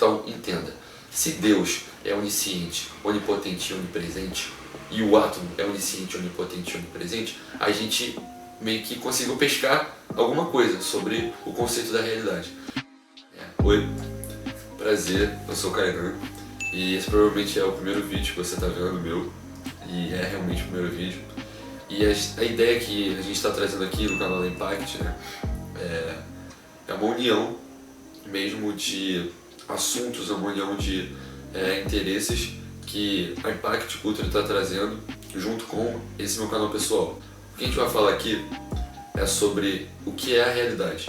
Então entenda, se Deus é onisciente, onipotente e onipresente, e o átomo é onisciente, onipotente e onipresente, a gente meio que conseguiu pescar alguma coisa sobre o conceito da realidade. Oi, prazer, eu sou o Kainan, e esse provavelmente é o primeiro vídeo que você está vendo meu, e é realmente o primeiro vídeo. E a ideia que a gente está trazendo aqui no canal da Impact, né, é uma união mesmo de assuntos, uma união de interesses que a Impact Culture está trazendo junto com esse meu canal pessoal. O que a gente vai falar aqui é sobre o que é a realidade.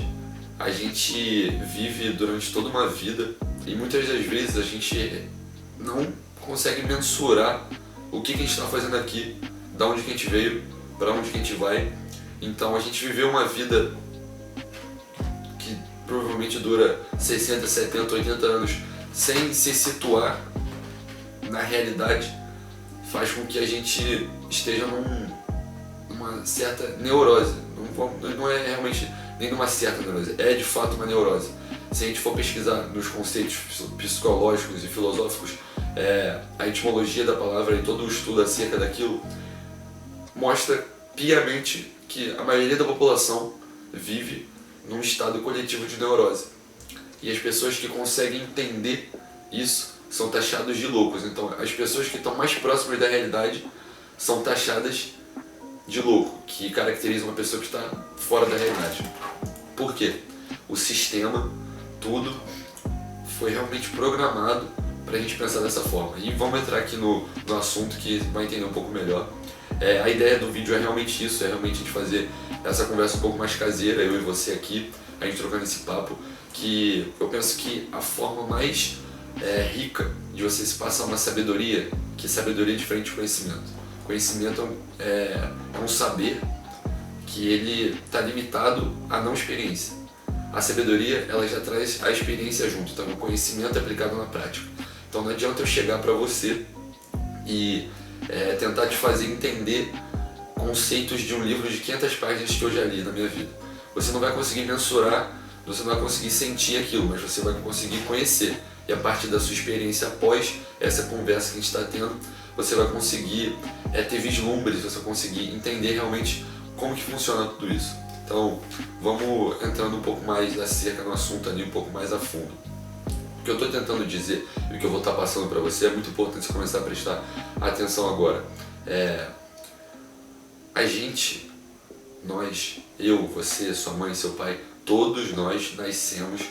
A gente vive durante toda uma vida e muitas das vezes a gente não consegue mensurar o que a gente está fazendo aqui, da onde que a gente veio, para onde que a gente vai. Então a gente viveu uma vida que provavelmente dura 60, 70, 80 anos sem se situar na realidade, faz com que a gente esteja numa certa neurose. Não é realmente nem numa certa neurose, é de fato uma neurose. Se a gente for pesquisar nos conceitos psicológicos e filosóficos, a etimologia da palavra e todo o estudo acerca daquilo mostra piamente que a maioria da população vive num estado coletivo de neurose. E as pessoas que conseguem entender isso são taxadas de loucos. Então as pessoas que estão mais próximas da realidade são taxadas de louco, que caracteriza uma pessoa que está fora da realidade. Por quê? O sistema, tudo, foi realmente programado para a gente pensar dessa forma. E vamos entrar aqui no assunto que vai entender um pouco melhor. A ideia do vídeo é realmente isso, é realmente a gente fazer essa conversa um pouco mais caseira, eu e você aqui, a gente trocando esse papo, que eu penso que a forma mais rica de você se passar uma sabedoria, que sabedoria é diferente de conhecimento. Conhecimento é um saber que ele está limitado à não experiência. A sabedoria, ela já traz a experiência junto, então o conhecimento é aplicado na prática. Então não adianta eu chegar para você e tentar te fazer entender conceitos de um livro de 500 páginas que eu já li na minha vida. Você não vai conseguir mensurar, você não vai conseguir sentir aquilo, mas você vai conseguir conhecer. E a partir da sua experiência após essa conversa que a gente está tendo, você vai conseguir ter vislumbres, você vai conseguir entender realmente como que funciona tudo isso. Então, vamos entrando um pouco mais acerca no assunto ali, um pouco mais a fundo. O que eu estou tentando dizer e o que eu vou estar passando para você é muito importante você começar a prestar atenção agora. A gente, nós, eu, você, sua mãe, seu pai, todos nós nascemos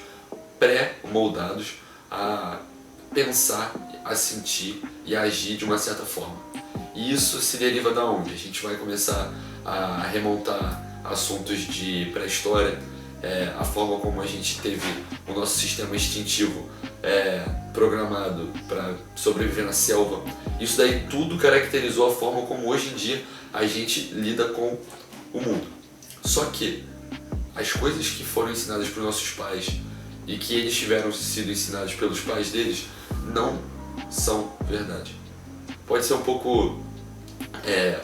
pré-moldados a pensar, a sentir e a agir de uma certa forma. E isso se deriva da onde? A gente vai começar a remontar assuntos de pré-história, a forma como a gente teve o nosso sistema instintivo programado para sobreviver na selva. Isso daí tudo caracterizou a forma como hoje em dia a gente lida com o mundo. Só que as coisas que foram ensinadas pelos nossos pais e que eles tiveram sido ensinados pelos pais deles não são verdade. Pode ser um pouco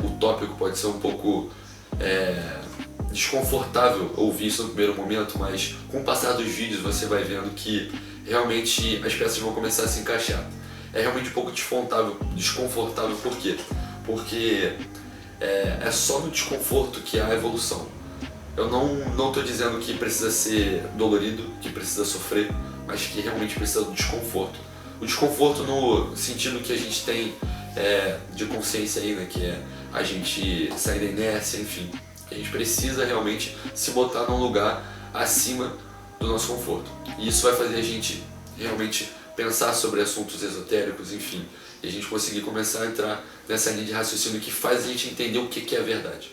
utópico, pode ser um pouco desconfortável ouvir isso no primeiro momento, mas com o passar dos vídeos você vai vendo que realmente as peças vão começar a se encaixar. É realmente um pouco desconfortável, por quê? Porque é só no desconforto que há a evolução. Eu não estou dizendo que precisa ser dolorido, que precisa sofrer, mas que realmente precisa do desconforto. O desconforto no sentido que a gente tem de consciência aí, né, que é a gente sair da inércia, enfim. A gente precisa realmente se botar num lugar acima do nosso conforto. E isso vai fazer a gente realmente pensar sobre assuntos esotéricos, enfim. E a gente conseguir começar a entrar nessa linha de raciocínio que faz a gente entender o que é a verdade.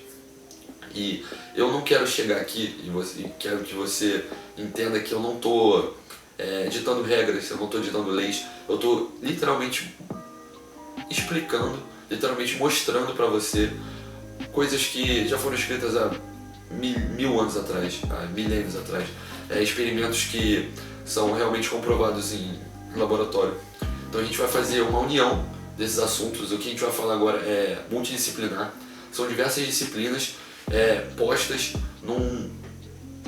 E eu não quero chegar aqui e quero que você entenda que eu não estou ditando regras, eu não estou ditando leis, eu estou literalmente explicando, literalmente mostrando para você coisas que já foram escritas há mil anos atrás, há milênios atrás, experimentos que são realmente comprovados em laboratório. Então a gente vai fazer uma união desses assuntos. O que a gente vai falar agora é multidisciplinar, são diversas disciplinas postas num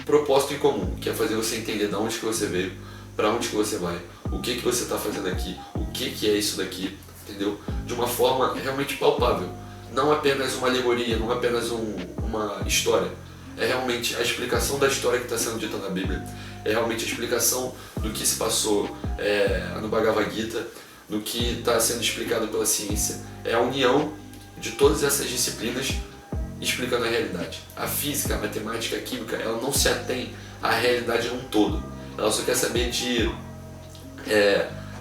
propósito em comum, que é fazer você entender de onde que você veio, para onde que você vai, o que você está fazendo aqui, o que é isso daqui, entendeu? De uma forma realmente palpável. Não apenas uma alegoria, não apenas uma história. É realmente a explicação da história que está sendo dita na Bíblia. É realmente a explicação do que se passou no Bhagavad Gita, do que está sendo explicado pela ciência. É a união de todas essas disciplinas explicando a realidade. A física, a matemática, a química, ela não se atém à realidade num todo. Ela só quer saber de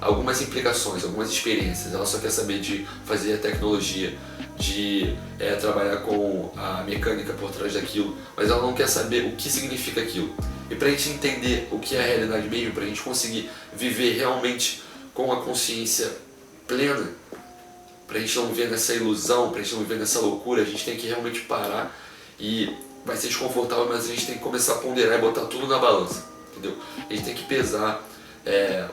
algumas implicações, algumas experiências. Ela só quer saber de fazer a tecnologia, de trabalhar com a mecânica por trás daquilo, mas ela não quer saber o que significa aquilo. E para a gente entender o que é a realidade mesmo, para a gente conseguir viver realmente com a consciência plena, para a gente não viver nessa ilusão, para a gente não viver nessa loucura, a gente tem que realmente parar e vai ser desconfortável, mas a gente tem que começar a ponderar e botar tudo na balança, entendeu? A gente tem que pesar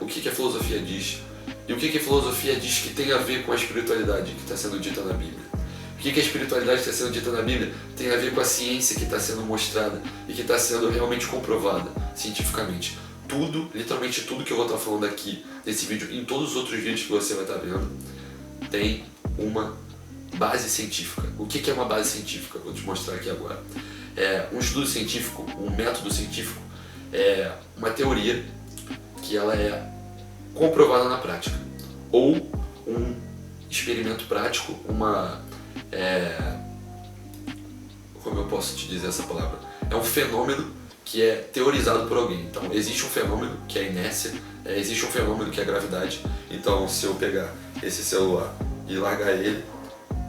o que a filosofia diz e o que a filosofia diz que tem a ver com a espiritualidade que está sendo dita na Bíblia. O que a espiritualidade está sendo dita na Bíblia tem a ver com a ciência que está sendo mostrada e que está sendo realmente comprovada cientificamente. Tudo, literalmente tudo que eu vou estar falando aqui nesse vídeo e em todos os outros vídeos que você vai estar vendo, tem uma base científica. O que é uma base científica? Vou te mostrar aqui agora. Um estudo científico, um método científico, é uma teoria que ela é comprovada na prática, ou um experimento prático, como eu posso te dizer essa palavra? É um fenômeno que é teorizado por alguém. Então, existe um fenômeno que é a inércia, existe um fenômeno que é a gravidade. Então, se eu pegar esse celular e largar ele,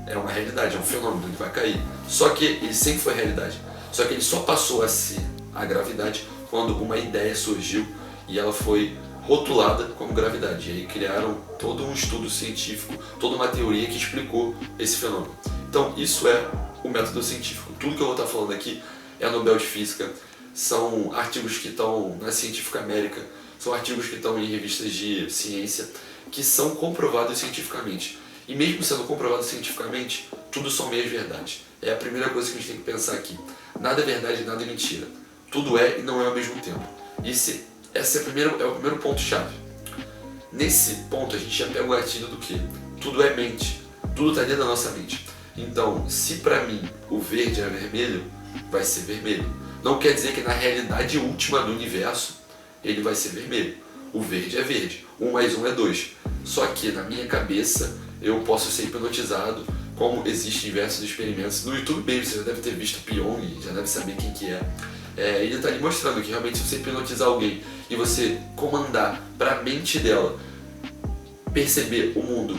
é uma realidade, é um fenômeno, ele vai cair. Só que ele sempre foi realidade. Só que ele só passou a ser a gravidade quando uma ideia surgiu e ela foi rotulada como gravidade. E aí criaram todo um estudo científico, toda uma teoria que explicou esse fenômeno. Então, isso é o método científico. Tudo que eu vou estar falando aqui é Nobel de Física, são artigos que estão na Scientific American, são artigos que estão em revistas de ciência, que são comprovados cientificamente. E mesmo sendo comprovado cientificamente, tudo são meias verdades. É a primeira coisa que a gente tem que pensar aqui. Nada é verdade, nada é mentira. Tudo é e não é ao mesmo tempo. Esse é o primeiro ponto-chave. Nesse ponto a gente já pega o gatilho do que? Tudo é mente. Tudo está dentro da nossa mente. Então, se para mim o verde é vermelho, vai ser vermelho. Não quer dizer que na realidade última do universo ele vai ser vermelho. O verde é verde. 1 mais 1 é 2. Só que na minha cabeça eu posso ser hipnotizado, como existem diversos experimentos. No YouTube mesmo, você já deve ter visto Pyong, já deve saber quem que é. Ele está ali mostrando que realmente se você hipnotizar alguém e você comandar para a mente dela perceber o mundo,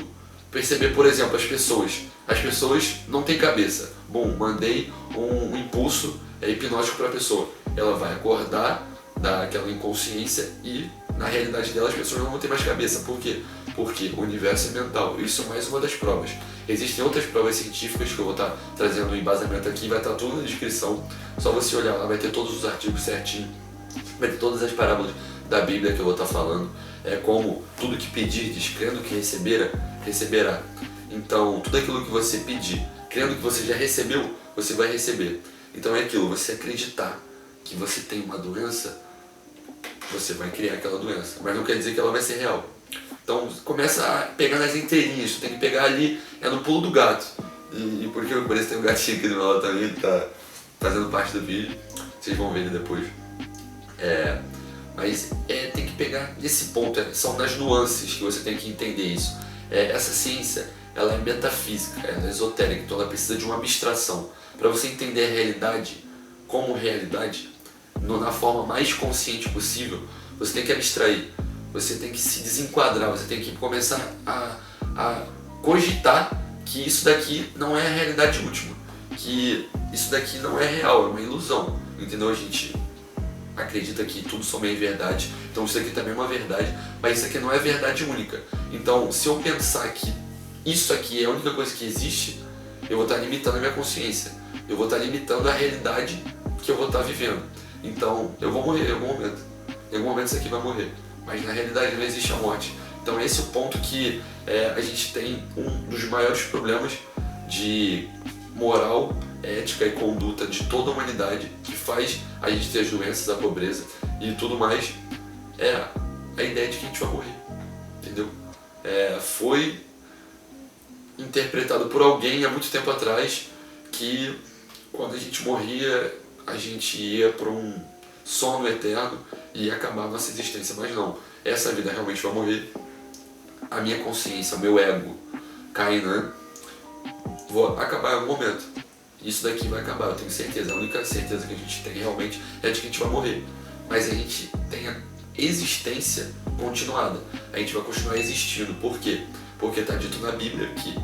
perceber, por exemplo, as pessoas não têm cabeça. Bom, mandei um impulso hipnótico para a pessoa, ela vai acordar daquela inconsciência e na realidade dela as pessoas não vão ter mais cabeça. Por quê? Porque o universo é mental. Isso é mais uma das provas. Existem outras provas científicas que eu vou estar trazendo um embasamento aqui, vai estar tudo na descrição. Só você olhar lá, vai ter todos os artigos certinho, vai ter todas as parábolas da Bíblia que eu vou estar falando. Como tudo que pedirdes, crendo que receberá. Então, tudo aquilo que você pedir, crendo que você já recebeu, você vai receber. Então é aquilo, você acreditar que você tem uma doença, você vai criar aquela doença, mas não quer dizer que ela vai ser real. Então começa a pegar nas entrelinhas, você tem que pegar ali, no pulo do gato. E porque eu pareço que tem um gatinho aqui do meu lado também, que tá fazendo parte do vídeo, vocês vão ver ele depois. Mas tem que pegar nesse ponto, são nas nuances que você tem que entender isso. Essa ciência, ela é metafísica, ela é esotérica, então ela precisa de uma abstração. Para você entender a realidade como realidade, na forma mais consciente possível, você tem que abstrair, você tem que se desenquadrar, você tem que começar a cogitar que isso daqui não é a realidade última, que isso daqui não é real, é uma ilusão, entendeu? A gente acredita que tudo somente é verdade, então isso aqui também é uma verdade, mas isso aqui não é verdade única. Então, se eu pensar que isso aqui é a única coisa que existe, eu vou estar limitando a minha consciência, eu vou estar limitando a realidade que eu vou estar vivendo. Então, eu vou morrer em algum momento. Em algum momento isso aqui vai morrer. Mas na realidade não existe a morte. Então esse é o ponto que a gente tem um dos maiores problemas de moral, ética e conduta de toda a humanidade, que faz a gente ter as doenças, a pobreza e tudo mais, é a ideia de que a gente vai morrer. entendeu? Foi interpretado por alguém há muito tempo atrás que quando a gente morria, a gente ia para um sono eterno e ia acabar a nossa existência. Mas não, essa vida realmente vai morrer. A minha consciência, o meu ego, Kainan, vou acabar em algum momento. Isso daqui vai acabar, eu tenho certeza. A única certeza que a gente tem realmente é de que a gente vai morrer. Mas a gente tem a existência continuada. A gente vai continuar existindo. Por quê? Porque está dito na Bíblia que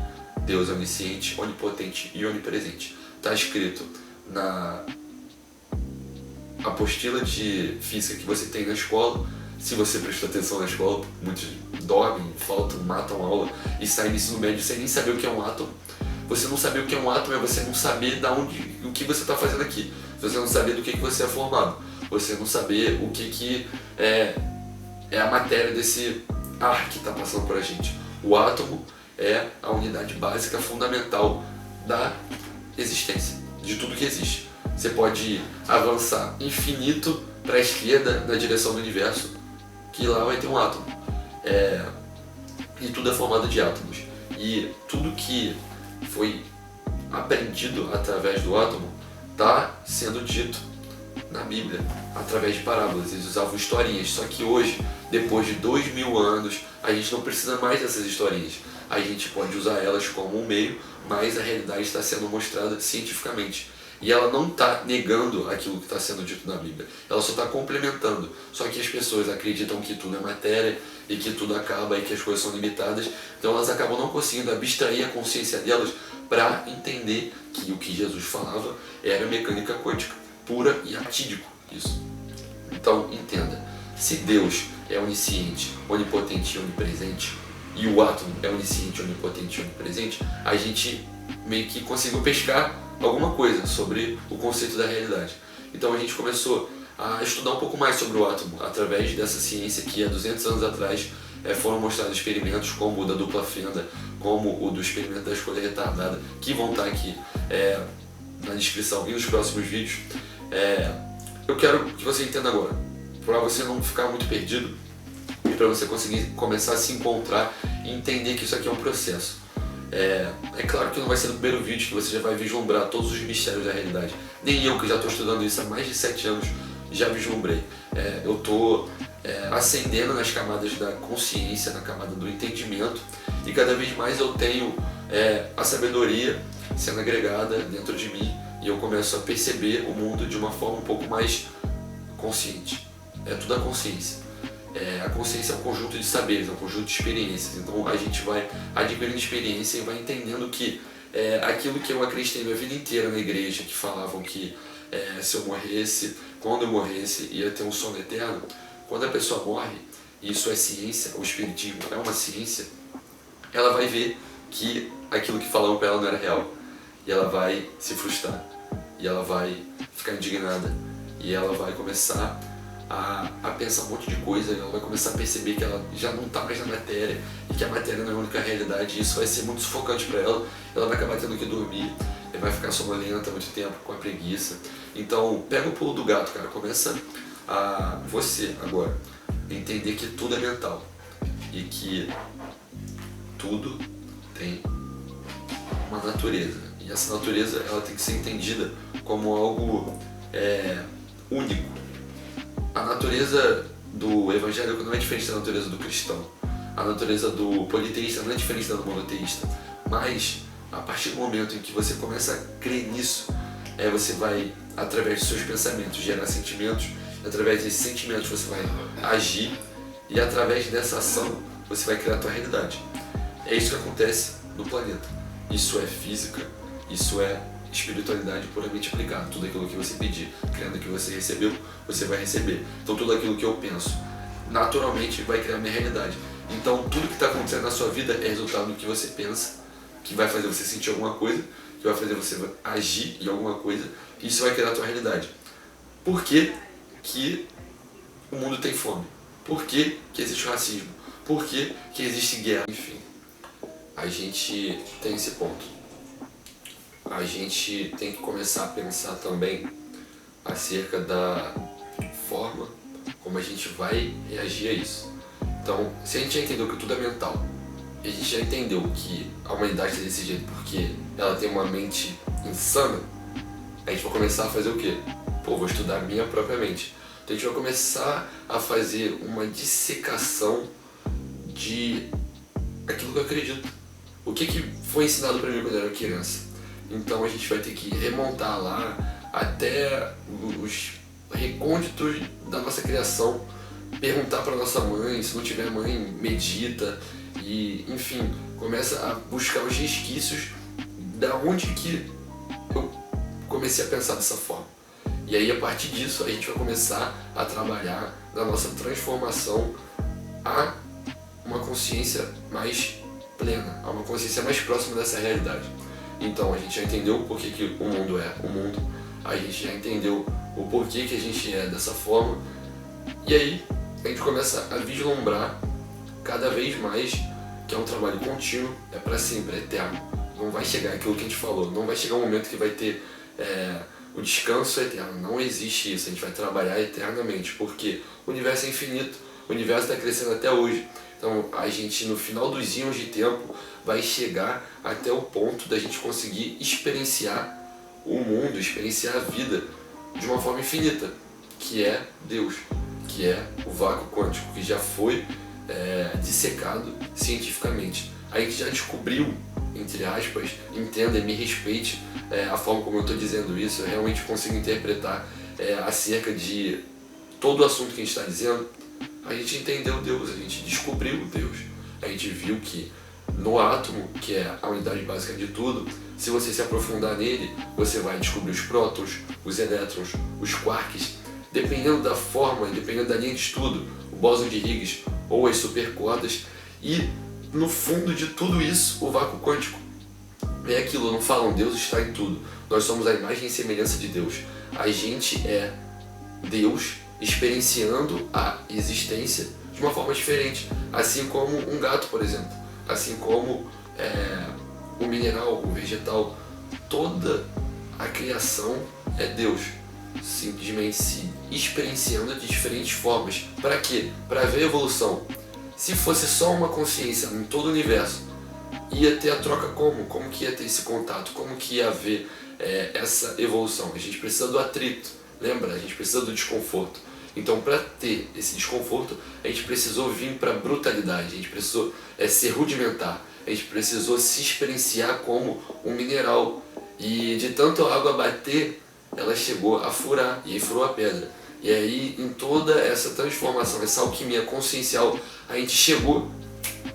Deus é onisciente, onipotente e onipresente. Está escrito na apostila de física que você tem na escola. Se você prestou atenção na escola, muitos dormem, faltam, matam aula e saem no ensino médio sem nem saber o que é um átomo. Você não saber o que é um átomo é você não saber o que você está fazendo aqui. Você não saber do que você é formado. Você não saber o que é a matéria desse ar que está passando para a gente. O átomo é a unidade básica fundamental da existência, de tudo que existe. Você pode avançar infinito para a esquerda na direção do universo, que lá vai ter um átomo. E tudo é formado de átomos. E tudo que foi aprendido através do átomo está sendo dito na Bíblia, através de parábolas. Eles usavam historinhas, só que hoje, depois de 2000 anos, a gente não precisa mais dessas historinhas. A gente pode usar elas como um meio, mas a realidade está sendo mostrada cientificamente. E ela não está negando aquilo que está sendo dito na Bíblia, ela só está complementando. Só que as pessoas acreditam que tudo é matéria e que tudo acaba e que as coisas são limitadas, então elas acabam não conseguindo abstrair a consciência delas para entender que o que Jesus falava era mecânica quântica, pura e atídico isso. Então entenda, se Deus é onisciente, onipotente e onipresente, e o átomo é onisciente, onipotente e onipresente, a gente meio que conseguiu pescar alguma coisa sobre o conceito da realidade. Então a gente começou a estudar um pouco mais sobre o átomo através dessa ciência que há 200 anos atrás foram mostrados experimentos como o da dupla fenda, como o do experimento da escolha retardada, que vão estar aqui na descrição e nos próximos vídeos. Eu quero que você entenda agora, para você não ficar muito perdido e para você conseguir começar a se encontrar e entender que isso aqui é um processo. É claro que não vai ser no primeiro vídeo que você já vai vislumbrar todos os mistérios da realidade. Nem eu, que já estou estudando isso há mais de 7 anos, já vislumbrei. Eu estou ascendendo nas camadas da consciência, na camada do entendimento, e cada vez mais eu tenho a sabedoria sendo agregada dentro de mim e eu começo a perceber o mundo de uma forma um pouco mais consciente. É tudo a consciência. A consciência é um conjunto de saberes, é um conjunto de experiências. Então a gente vai adquirindo experiência e vai entendendo que aquilo que eu acreditei minha vida inteira na igreja, que falavam que se eu morresse, quando eu morresse, ia ter um sono eterno. Quando a pessoa morre, e isso é ciência, o espiritismo é uma ciência, ela vai ver que aquilo que falavam para ela não era real. E ela vai se frustrar, e ela vai ficar indignada, e ela vai começar a pensar um monte de coisa, ela vai começar a perceber que ela já não está mais na matéria e que a matéria não é a única realidade, e isso vai ser muito sufocante para ela. Ela vai acabar tendo que dormir, vai ficar sonolenta muito tempo, com a preguiça. Então pega o pulo do gato, cara, começa a você agora entender que tudo é mental e que tudo tem uma natureza, e essa natureza ela tem que ser entendida como algo único. A natureza do evangélico não é diferente da natureza do cristão. A natureza do politeísta não é diferente da do monoteísta. Mas, a partir do momento em que você começa a crer nisso, você vai, através dos seus pensamentos, gerar sentimentos. E através desses sentimentos você vai agir. E através dessa ação, você vai criar a tua realidade. É isso que acontece no planeta. Isso é física, isso é espiritualidade puramente aplicada. Tudo aquilo que você pedir, crendo que você recebeu, você vai receber. Então tudo aquilo que eu penso, naturalmente vai criar a minha realidade. Então tudo que está acontecendo na sua vida é resultado do que você pensa, que vai fazer você sentir alguma coisa, que vai fazer você agir em alguma coisa, e isso vai criar a tua realidade. Por que que o mundo tem fome? Por que que existe racismo? Por que que existe guerra? Enfim, a gente tem esse ponto. A gente tem que começar a pensar também acerca da forma como a gente vai reagir a isso. Então, se a gente já entendeu que tudo é mental, e a gente já entendeu que a humanidade é desse jeito porque ela tem uma mente insana, a gente vai começar a fazer o quê? Pô, vou estudar a minha própria mente. Então a gente vai começar a fazer uma dissecação de aquilo que eu acredito. O que foi ensinado para mim quando eu era criança. Então a gente vai ter que remontar lá até os recônditos da nossa criação, perguntar para nossa mãe, se não tiver mãe, medita e, enfim, começa a buscar os resquícios da onde que eu comecei a pensar dessa forma. E aí, a partir disso, a gente vai começar a trabalhar na nossa transformação a uma consciência mais plena, a uma consciência mais próxima dessa realidade. Então, a gente já entendeu o porquê que o mundo é o mundo, a gente já entendeu o porquê que a gente é dessa forma, e aí a gente começa a vislumbrar cada vez mais que é um trabalho contínuo, é para sempre, é eterno. Não vai chegar aquilo que a gente falou, não vai chegar um momento que vai ter o descanso eterno, não existe isso, a gente vai trabalhar eternamente, porque o universo é infinito, o universo está crescendo até hoje, então a gente no final dos íons de tempo vai chegar até o ponto da gente conseguir experienciar o mundo, experienciar a vida de uma forma infinita, que é Deus, que é o vácuo quântico, que já foi dissecado cientificamente. A gente já descobriu, entre aspas, entenda e me respeite a forma como eu estou dizendo isso, eu realmente consigo interpretar acerca de todo o assunto que a gente está dizendo. A gente entendeu Deus, a gente descobriu Deus, a gente viu que no átomo, que é a unidade básica de tudo, se você se aprofundar nele, você vai descobrir os prótons, os elétrons, os quarks, dependendo da forma, dependendo da linha de estudo, o bóson de Higgs ou as supercordas, e no fundo de tudo isso, o vácuo quântico. É aquilo, não falam Deus está em tudo, nós somos a imagem e semelhança de Deus. A gente é Deus experienciando a existência de uma forma diferente, assim como um gato, por exemplo, assim como o mineral, o vegetal, toda a criação é Deus, simplesmente se experienciando de diferentes formas. Para quê? Para ver a evolução. Se fosse só uma consciência em todo o universo, ia ter a troca como? Como que ia ter esse contato? Como que ia haver essa evolução? A gente precisa do atrito, lembra? A gente precisa do desconforto. Então, para ter esse desconforto, a gente precisou vir para a brutalidade, a gente precisou ser rudimentar, a gente precisou se experienciar como um mineral. E de tanto a água bater, ela chegou a furar, e aí furou a pedra. E aí, em toda essa transformação, essa alquimia consciencial, a gente chegou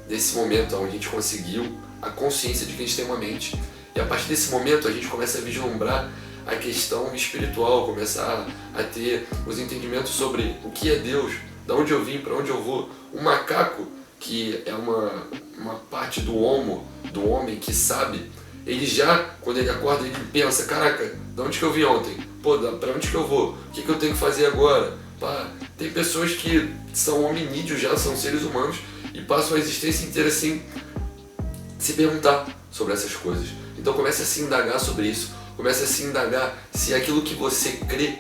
nesse momento onde a gente conseguiu a consciência de que a gente tem uma mente. E a partir desse momento, a gente começa a vislumbrar a questão espiritual, começar a ter os entendimentos sobre o que é Deus, de onde eu vim, para onde eu vou. Um macaco, que é uma parte do homo, do homem que sabe, ele já, quando ele acorda, ele pensa, caraca, de onde que eu vim ontem? Pô, para onde que eu vou? O que eu tenho que fazer agora? Pá, tem pessoas que são hominídeos já, são seres humanos, e passam a existência inteira sem se perguntar sobre essas coisas. Então comece a se indagar sobre isso, comece a se indagar se aquilo que você crê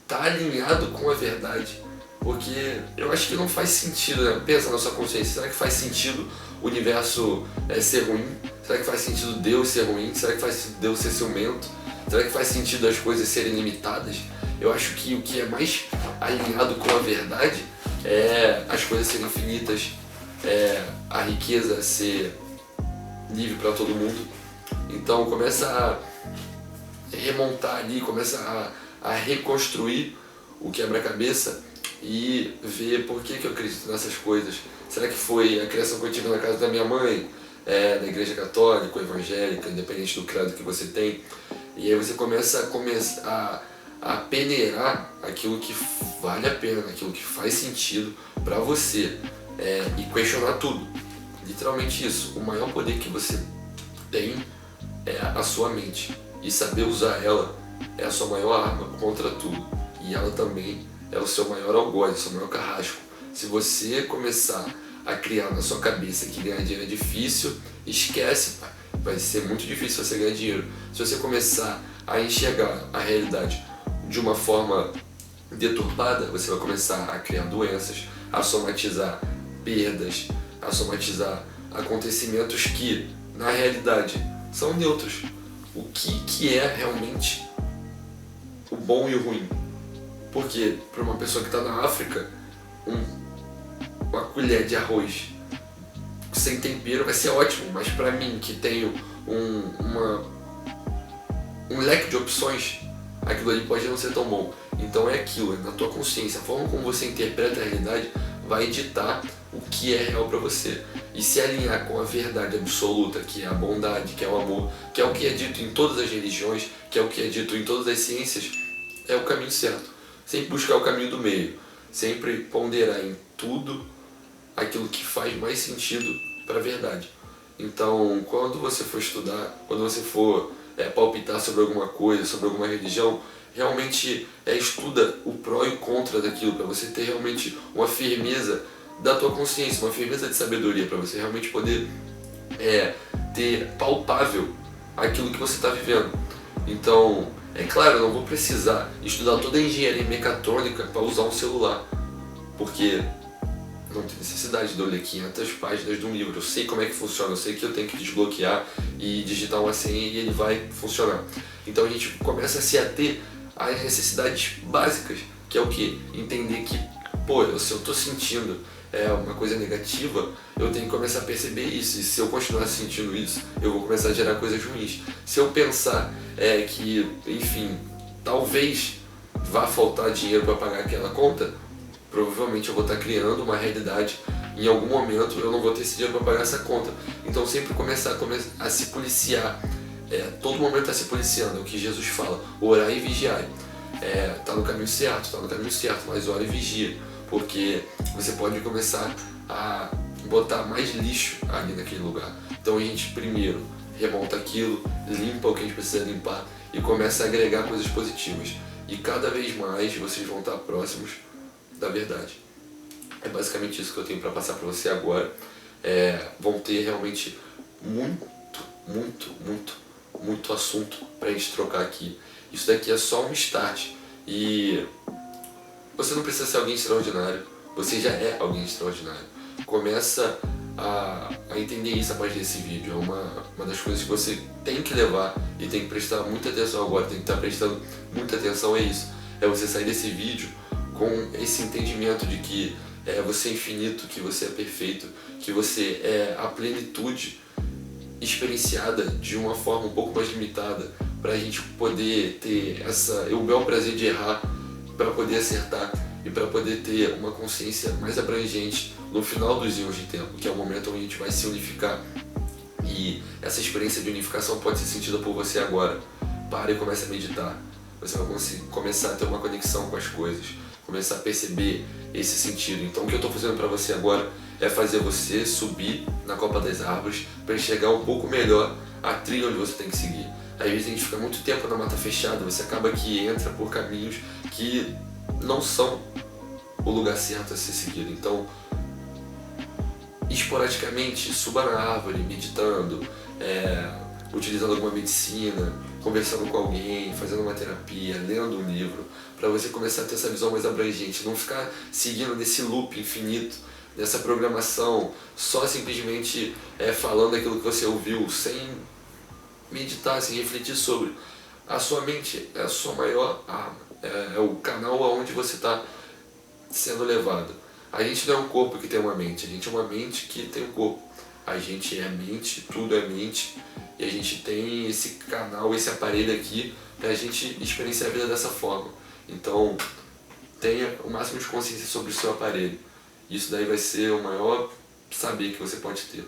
está alinhado com a verdade. Porque eu acho que não faz sentido, né? Pensa na sua consciência, será que faz sentido o universo ser ruim? Será que faz sentido Deus ser ruim? Será que faz sentido Deus ser ciumento? Será que faz sentido as coisas serem limitadas? Eu acho que o que é mais alinhado com a verdade é as coisas serem infinitas, a riqueza ser livre para todo mundo. Então começa a remontar ali, começa a reconstruir o quebra-cabeça e ver por que eu acredito nessas coisas. Será que foi a criação que eu tive na casa da minha mãe, da igreja católica, ou evangélica, independente do credo que você tem? E aí você começa a peneirar aquilo que vale a pena, aquilo que faz sentido para você, e questionar tudo. Literalmente isso. O maior poder que você tem é a sua mente, e saber usar ela é a sua maior arma contra tudo, e ela também é o seu maior algoz, o seu maior carrasco. Se você começar a criar na sua cabeça que ganhar dinheiro é difícil, esquece, pai. Vai ser muito difícil você ganhar dinheiro. Se você começar a enxergar a realidade de uma forma deturpada, você vai começar a criar doenças, a somatizar perdas, a somatizar acontecimentos que, na realidade, são neutros. O que é realmente o bom e o ruim? Porque para uma pessoa que está na África, uma colher de arroz sem tempero vai ser ótimo, mas para mim que tenho um leque de opções, aquilo ali pode não ser tão bom. Então é aquilo, é na tua consciência, a forma como você interpreta a realidade vai ditar o que é real para você. E se alinhar com a verdade absoluta, que é a bondade, que é o amor, que é o que é dito em todas as religiões, que é o que é dito em todas as ciências, é o caminho certo. Sempre buscar o caminho do meio, sempre ponderar em tudo aquilo que faz mais sentido para a verdade. Então, quando você for estudar, quando você for palpitar sobre alguma coisa, sobre alguma religião, realmente estuda o pró e o contra daquilo, para você ter realmente uma firmeza da tua consciência, uma firmeza de sabedoria, para você realmente poder ter palpável aquilo que você está vivendo. Então, é claro, eu não vou precisar estudar toda a engenharia mecatrônica para usar um celular, porque não tem necessidade de eu ler 500 páginas de um livro. Eu sei como é que funciona, eu sei que eu tenho que desbloquear e digitar uma senha e ele vai funcionar. Então a gente começa a se ater às necessidades básicas, que é o que? Entender que, se eu estou sentindo uma coisa negativa, eu tenho que começar a perceber isso. E se eu continuar sentindo isso, eu vou começar a gerar coisas ruins. Se eu pensar que, enfim, talvez vá faltar dinheiro para pagar aquela conta, provavelmente eu vou estar criando uma realidade, em algum momento eu não vou ter esse dinheiro para pagar essa conta. Então sempre começar a se policiar, todo momento está se policiando, é o que Jesus fala, orar e vigiar. Tá no caminho certo, mas ora e vigia, porque você pode começar a botar mais lixo ali naquele lugar. Então a gente primeiro remonta aquilo, limpa o que a gente precisa limpar e começa a agregar coisas positivas. E cada vez mais vocês vão estar próximos da verdade. É basicamente isso que eu tenho para passar para você agora. Vão ter realmente muito assunto para a gente trocar aqui. Isso daqui é só um start e você não precisa ser alguém extraordinário, você já é alguém extraordinário. Começa a entender isso a partir desse vídeo. É uma das coisas que você tem que levar e tem que prestar muita atenção agora, tem que estar prestando muita atenção, é isso. É você sair desse vídeo com esse entendimento de que você é infinito, que você é perfeito, que você é a plenitude experienciada de uma forma um pouco mais limitada, para a gente poder ter o bel prazer de errar, para poder acertar e para poder ter uma consciência mais abrangente no final dos íons de tempo, que é o momento onde a gente vai se unificar. E essa experiência de unificação pode ser sentida por você agora. Para e comece a meditar. Você vai começar a ter uma conexão com as coisas, começar a perceber esse sentido. Então o que eu estou fazendo para você agora é fazer você subir na copa das árvores para enxergar um pouco melhor a trilha onde você tem que seguir. Às vezes a gente fica muito tempo na mata fechada, você acaba que entra por caminhos que não são o lugar certo a ser seguido. Então, esporadicamente, suba na árvore, meditando, utilizando alguma medicina, conversando com alguém, fazendo uma terapia, lendo um livro, para você começar a ter essa visão mais abrangente, não ficar seguindo nesse loop infinito, nessa programação, só simplesmente falando aquilo que você ouviu, sem meditar, sem refletir sobre. A sua mente é a sua maior arma, é o canal aonde você está sendo levado. A gente não é um corpo que tem uma mente, a gente é uma mente que tem um corpo. A gente é mente, tudo é mente, e a gente tem esse canal, esse aparelho aqui para a gente experienciar a vida dessa forma. Então, tenha o máximo de consciência sobre o seu aparelho. Isso daí vai ser o maior saber que você pode ter.